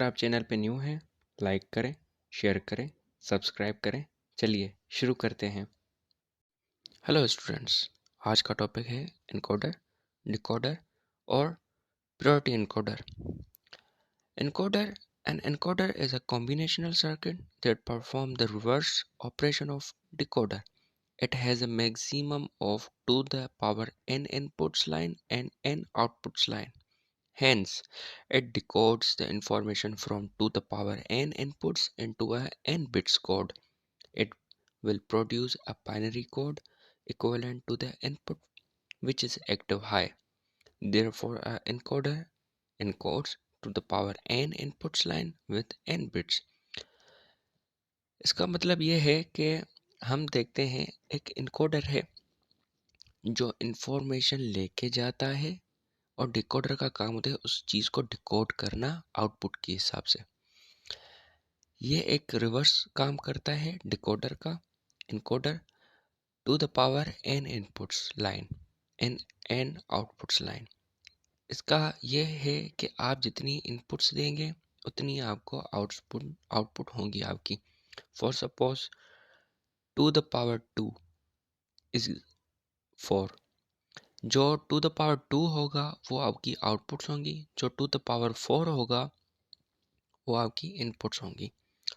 आप चैनल पे न्यू हैं, लाइक करें, शेयर करें, सब्सक्राइब करें। चलिए शुरू करते हैं। हेलो स्टूडेंट्स, आज का टॉपिक है इनकोडर, डिकोडर और priority encoder. Encoder An encoder is a combinational circuit that performs the reverse operation of decoder. It has a maximum of 2 to the power n inputs line and n outputs line. Hence, it decodes the information from 2 to the power n inputs into a n bits code. It will produce a binary code equivalent to the input which is active high. Therefore, a encoder encodes to the power n inputs line with n bits. इसका मतलब ये है कि हम देखते हैं एक encoder है जो इंफॉर्मेशन लेके जाता है और डिकोडर का काम होता है उस चीज़ को डिकोड करना आउटपुट के हिसाब से। ये एक रिवर्स काम करता है डिकोडर का, encoder to the power n inputs line and n outputs line. इसका ये है कि आप जितनी इनपुट्स देंगे उतनी आपको आउटपुट होंगी आपकी। For suppose 2 the power 2 is 4। जो 2 द पावर 2 होगा वो आपकी आउटपुट्स होंगी, जो 2 द पावर 4 होगा वो आपकी इनपुट्स होंगी।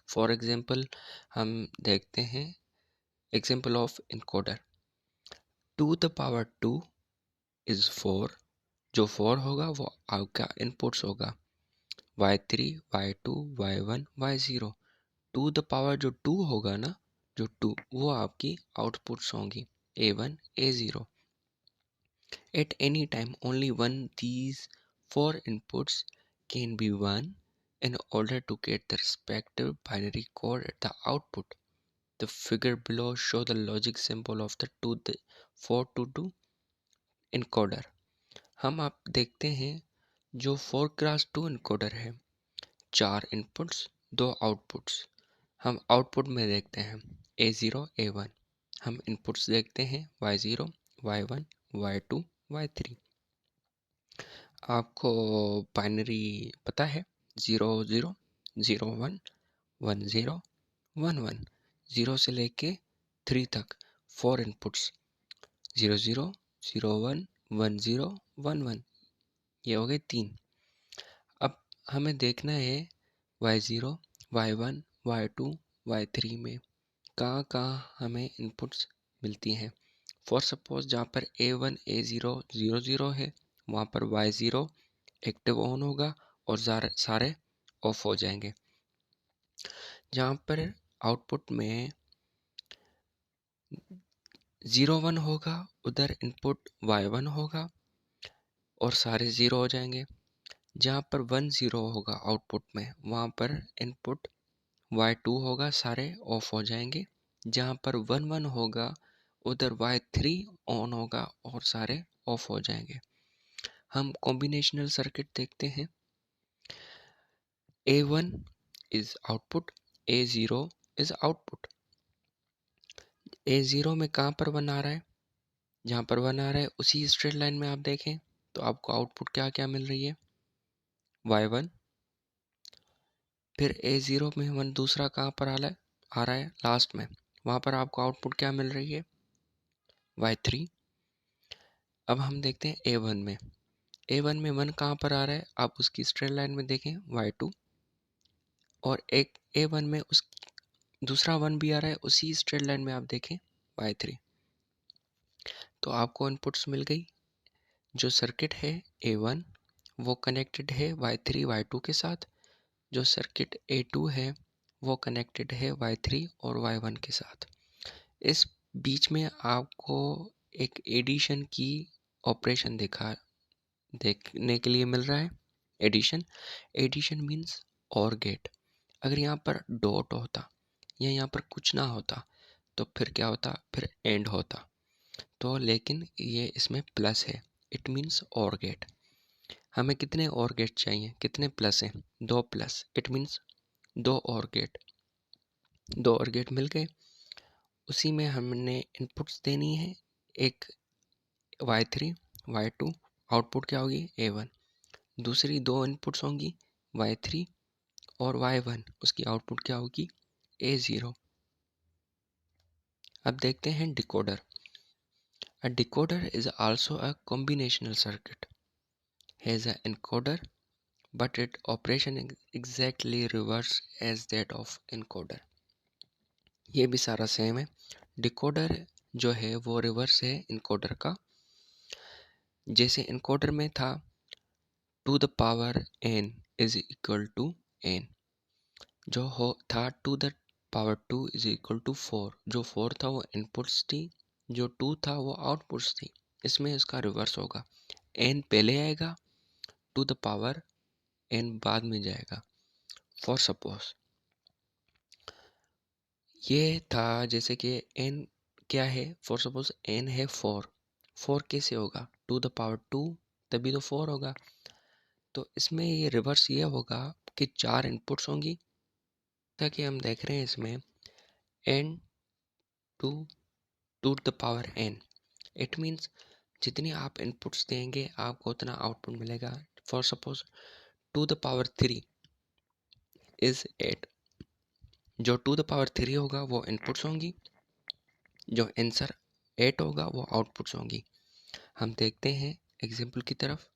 फॉर एग्जांपल हम देखते हैं example of encoder. 2 the power 2 is 4। जो 4 होगा वो आपका इनपुट्स होगा y3, y2, y1, y0। 2 the power जो 2 होगा ना, जो 2 वो आपकी आउटपुट्स होंगी a1, a0। At any time only one these four inputs can be won in order to get the respective binary code at the output. The figure below show the logic symbol of the 4 to 2 encoder. हम आप देखते हैं जो 4x2 encoder है, 4 inputs 2 outputs. हम output में देखते हैं a0, a1। हम इनपुट्स देखते हैं y0, y1, y2, y3। आपको बाइनरी पता है 0 0 0 1 1 0 1 1। 0 से लेके 3 तक 4 इनपुट्स 0 0 0 1 1 0 1 1। ये हो गए 3। अब हमें देखना है y0, y1, y2, y3 में कहाँ कहाँ हमें इनपुट्स मिलती हैं। फॉर सपोज जहाँ पर a1 a0 0 0 है वहाँ पर y0 एक्टिव ऑन होगा और सारे ऑफ हो जाएंगे। जहाँ पर आउटपुट में 0 1 होगा उधर इनपुट y1 होगा और सारे 0 हो जाएंगे। जहाँ पर 1 0 होगा आउटपुट में वहाँ पर इनपुट y2 होगा, सारे ऑफ हो जाएंगे। जहाँ पर 1 1 होगा उधर y3 ऑन होगा और सारे ऑफ हो जाएंगे। हम कॉम्बिनेशनल सर्किट देखते हैं। A1 is output, A0 is output। A0 में कहाँ पर 1 आ रहा है? जहाँ पर 1 आ रहा है उसी स्ट्रेट लाइन में आप देखें तो आपको आउटपुट क्या क्या मिल रही है, y1। फिर A0 में 1 दूसरा कहाँ पर आ रहा है लास्ट में, वहाँ पर आपको आउटपुट क्या मिल रही है, y3। अब हम देखते हैं A1 में। A1 में 1 कहाँ पर आ रहा है, आप उसकी स्ट्रेट लाइन में देखें y2। और एक A1 में उस दूसरा 1 भी आ रहा है उसी स्ट्रेट लाइन में, आप देखें y3। तो आपको इनपुट्स मिल गई। जो सर्किट है A1 वो कनेक्टेड है y3 y2 के साथ। जो सर्किट A2 है वो कनेक्टेड है y3 और y1 के साथ। इस बीच में आपको एक एडिशन की ऑपरेशन देखने के लिए मिल रहा है। एडिशन मीन्स और गेट। अगर यहाँ पर डॉट होता या यहाँ पर कुछ ना होता तो फिर क्या होता, फिर एंड होता। तो लेकिन ये इसमें प्लस है, इट मीन्स और गेट। हमें कितने और गेट चाहिए, कितने प्लस हैं, 2 प्लस, इट मीन्स 2 और गेट। 2 और गेट मिल गए। उसी में हमने इनपुट्स देनी है, एक y3 y2, आउटपुट क्या होगी a1। दूसरी 2 इनपुट्स होंगी y3 और y1, उसकी आउटपुट क्या होगी A0। अब देखते हैं decoder. A decoder is also a combinational circuit, has a encoder but its operation is exactly reverse as that of encoder। ये भी सारा सेम है। डिकोडर जो है वो रिवर्स है इनकोडर का। जैसे इनकोडर में था to the power n is equal to n, जो हो था to the power 2 is equal to 4। जो 4 था वो इनपुट्स थी, जो 2 था वो आउटपुट्स थी। इसमें इसका रिवर्स होगा, n पहले आएगा, टू द पावर n बाद में जाएगा। फॉर सपोज ये था जैसे कि n क्या है, फॉर सपोज n है 4। 4 कैसे होगा, टू द पावर 2 तभी तो 4 होगा। तो इसमें ये रिवर्स ये होगा कि 4 इनपुट्स होंगी, ताकि हम देख रहे हैं इसमें n to the power n। It means जितनी आप इनपुट्स देंगे आपको उतना आउटपुट मिलेगा। For suppose to the power 3 is 8। जो टू द पावर 3 होगा वो इनपुट्स होंगी, जो आंसर 8 होगा वो आउटपुट्स होंगी। हम देखते हैं एग्जाम्पल की तरफ।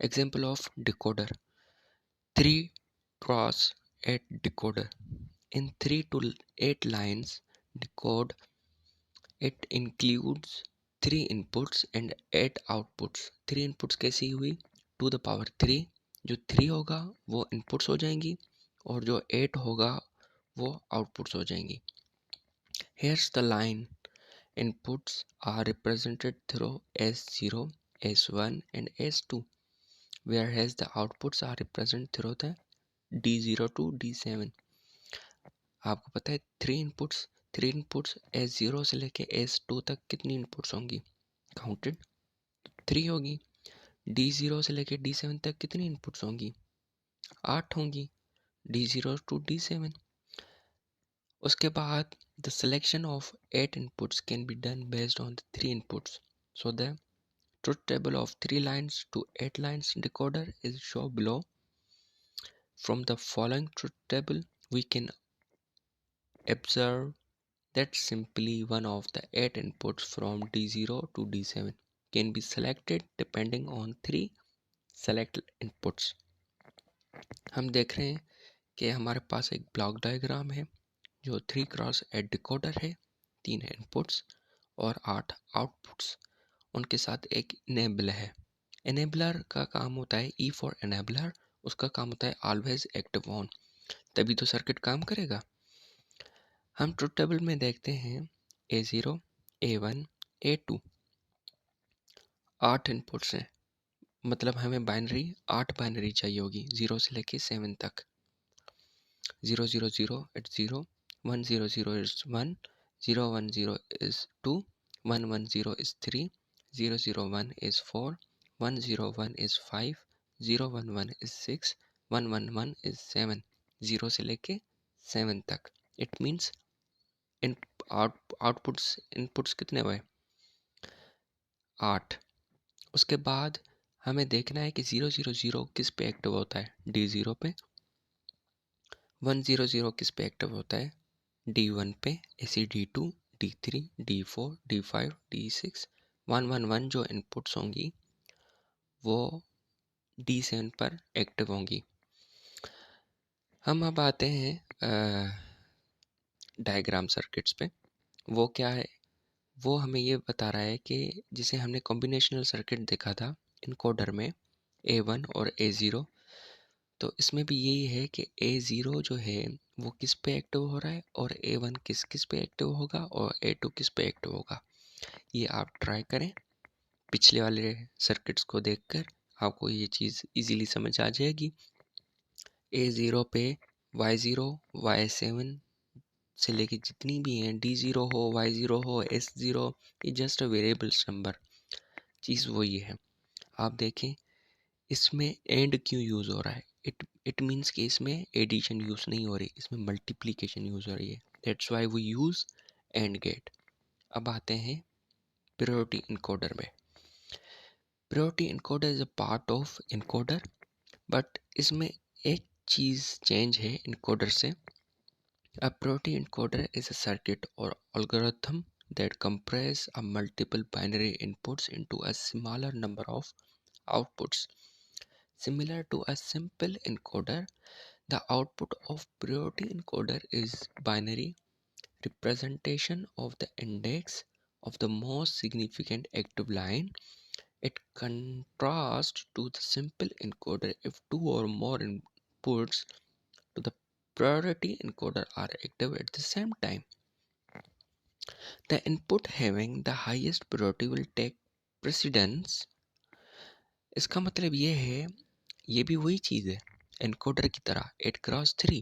Example of decoder, 3 cross 8 decoder। In 3 to 8 lines decode, it includes 3 inputs and 8 outputs। 3 inputs कैसी हुई, टू द पावर 3, जो 3 होगा वो इनपुट्स हो जाएंगी और जो 8 होगा वो आउटपुट्स हो जाएंगी। Here's the line, inputs are represented through S0, S1 and S2, whereas the outputs are represented through the D0 to D7। आपको पता है 3 इनपुट्स S0 से लेके S2 तक कितनी इनपुट्स होंगी, काउंटेड 3 होगी। D0 से लेके D7 तक कितनी इनपुट्स होंगी, 8 होंगी, D0 टू D7। उसके बाद the selection of 8 inputs can be done based on the 3 inputs. So the truth table of 3 lines to 8 lines decoder is shown below। From the following truth table we can observe that simply one of the 8 inputs from D0 to D7 can be selected depending on 3 select inputs। हम देख रहे हैं कि हमारे पास एक block diagram है जो 3 cross 8 decoder है, 3 इनपुट्स और 8 आउटपुट्स, उनके साथ एक इनेबलर है। इनेबलर का काम होता है ई फॉर इनेबलर, उसका काम होता है ऑलवेज एक्टिव ऑन, तभी तो सर्किट काम करेगा। हम ट्रुथ टेबल में देखते हैं A0, A1, A2 8 इनपुट्स हैं, मतलब हमें बाइनरी 8 बाइनरी चाहिए होगी 0 से लेके 7 तक। 0 0 0 it's 0, 1 0 0 is 1, 0 1 0 is 2, 1 1 0 is 3, 0 0 1 is 4, 1 0 1 is 5, 0 1 1 is 6, 1 1 1 is 7। 0 से लेके 7 तक। It means in outputs inputs कितने हुए, 8। उसके बाद हमें देखना है कि 0 0 0 किस पे एक्टिव होता है, D0 पे। 1 0 0 किस पे एक्टिव होता है, D1 पे। ऐसे D2, D3, D4, D5, D6। 1 1 1 जो इनपुट्स होंगी वो D7 पर एक्टिव होंगी। हम अब आते हैं डायग्राम सर्किट्स पे। वो क्या है, वो हमें ये बता रहा है कि जिसे हमने कॉम्बिनेशनल सर्किट देखा था इनकोडर में A1 और A0, तो इसमें भी यही है कि A0 जो है वो किस पे एक्टिव हो रहा है और A1 किस किस पे एक्टिव होगा और A2 किस पे एक्टिव होगा। ये आप ट्राई करें, पिछले वाले सर्किट्स को देखकर आपको ये चीज़ इजीली समझ आ जाएगी। A0 पे Y0, Y7 से लेके जितनी भी हैं, D0 हो, Y0 हो, S0, ये जस्ट अ वेरिएबल्स नंबर, चीज़ वही है। आप देखें इसमें एंड क्यों यूज़ हो रहा है, इट मीन्स कि इसमें एडिशन यूज़ नहीं हो रही, इसमें मल्टीप्लिकेशन यूज़ हो रही है। That's why we use AND gate. अब आते हैं प्रायोरिटी इनकोडर में। Priority encoder is a part of encoder, but इसमें एक चीज़ चेंज है इनकोडर से। A priority encoder is a circuit or algorithm that compresses a multiple binary inputs into a smaller number of outputs. Similar to a simple encoder, the output of priority encoder is binary representation of the index of the most significant active line. It contrasts to the simple encoder if two or more inputs to the priority encoder are active at the same time. The input having the highest priority will take precedence. इसका मतलब ये है, ये भी वही चीज़ है encoder की तरह, 8x3,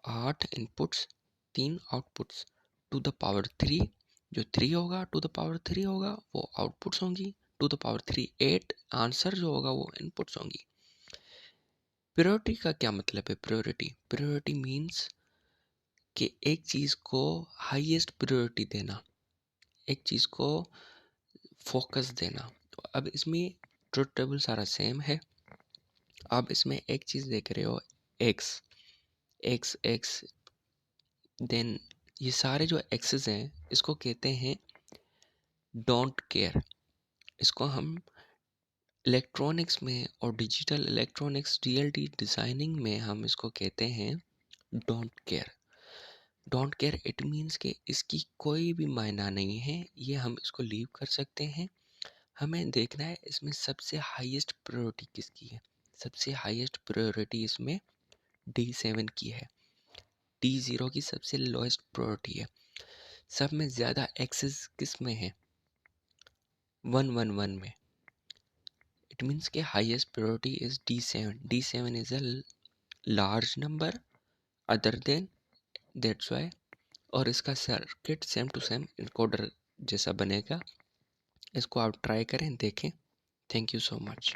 8 inputs 3 outputs to the power 3, जो 3 होगा टू द पावर 3 होगा वो आउटपुट्स होंगी, टू द पावर 3 8 आंसर जो होगा वो इनपुट्स होंगी। प्रायोरिटी का क्या मतलब है? प्रायोरिटी मीन्स कि एक चीज़ को हाईएस्ट प्रायोरिटी देना, एक चीज़ को फोकस देना। अब इसमें ट्रुथ टेबल सारा सेम है। अब इसमें एक चीज़ देख रहे हो, एक्स एक्स एक्स, देन ये सारे जो एक्सेस हैं इसको कहते हैं डोंट केयर। इसको हम इलेक्ट्रॉनिक्स में और डिजिटल इलेक्ट्रॉनिक्स डीएलडी डिज़ाइनिंग में हम इसको कहते हैं don't care. Don't care it means कि इसकी कोई भी मायना नहीं है, ये हम इसको लीव कर सकते हैं। हमें देखना है इसमें सबसे हाईएस्ट प्रायोरिटी किसकी है। सबसे हाईएस्ट प्रायोरिटी इसमें D7 की है, D0 की सबसे लोएस्ट प्रायोरिटी है। सब में ज़्यादा एक्सेस किस में है? 111 में। इट मीन्स के highest priority is D7। D7 is a large number other than, that's why. और इसका circuit same to same encoder जैसा बनेगा। इसको आप ट्राई करें, देखें। Thank you so much.